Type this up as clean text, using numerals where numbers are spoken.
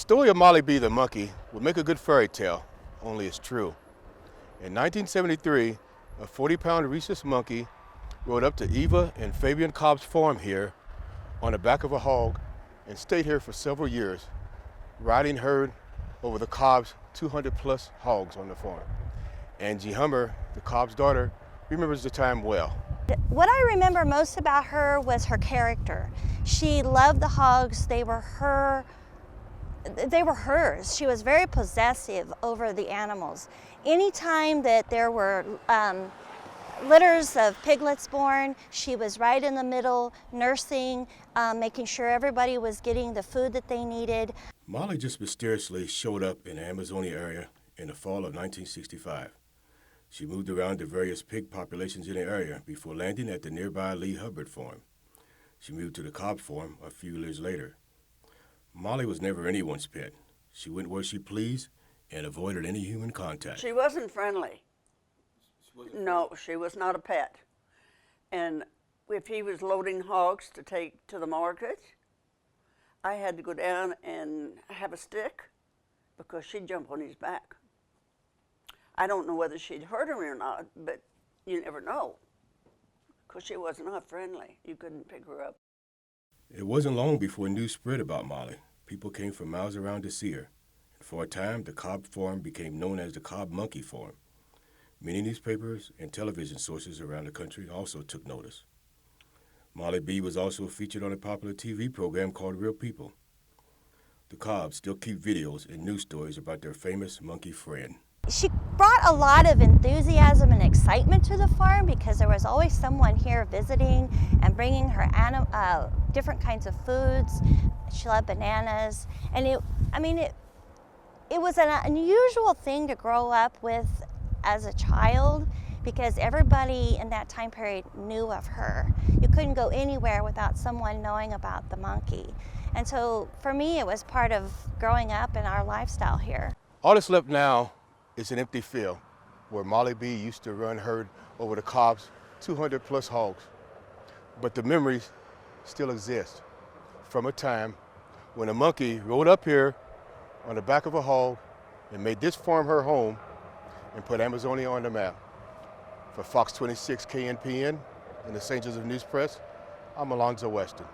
story of Molly B. the monkey would make a good fairy tale, only it's true. In 1973, a 40-pound rhesus monkey rode up to Eva and Fabian Cobb's farm here on the back of a hog and stayed here for several years, riding herd over the Cobb's 200-plus hogs on the farm. Angie Hummer, the Cobb's daughter, remembers the time well. What I remember most about her was her character. She loved the hogs. They were hers. She was very possessive over the animals. Anytime that there were litters of piglets born, she was right in the middle, nursing, making sure everybody was getting the food that they needed. Molly just mysteriously showed up in the Amazonia area in the fall of 1965. She moved around the various pig populations in the area before landing at the nearby Lee Hubbard farm. She moved to the Cobb farm a few years later. Molly was never anyone's pet. She went where she pleased and avoided any human contact. She wasn't friendly. No, she was not a pet. And if he was loading hogs to take to the market, I had to go down and have a stick because she'd jump on his back. I don't know whether she'd hurt him or not, but you never know because she was not friendly. You couldn't pick her up. It wasn't long before news spread about Molly. People came from miles around to see her. And for a time, the Cobb farm became known as the Cobb Monkey Farm. Many newspapers and television sources around the country also took notice. Molly B. was also featured on a popular TV program called Real People. The Cobbs still keep videos and news stories about their famous monkey friend. She brought a lot of enthusiasm and excitement to the farm because there was always someone here visiting and bringing her different kinds of foods. She loved bananas, and it was an unusual thing to grow up with as a child because everybody in that time period knew of her. You couldn't go anywhere without someone knowing about the monkey. And so for me, it was part of growing up and our lifestyle here. All that's left now is an empty field where Molly B. used to run herd over the Cobb's 200-plus hogs. But the memories still exist from a time when a monkey rode up here on the back of a hog and made this farm her home and put Amazonia on the map. For Fox 26 KNPN and the St. Joseph News Press, I'm Alonzo Weston.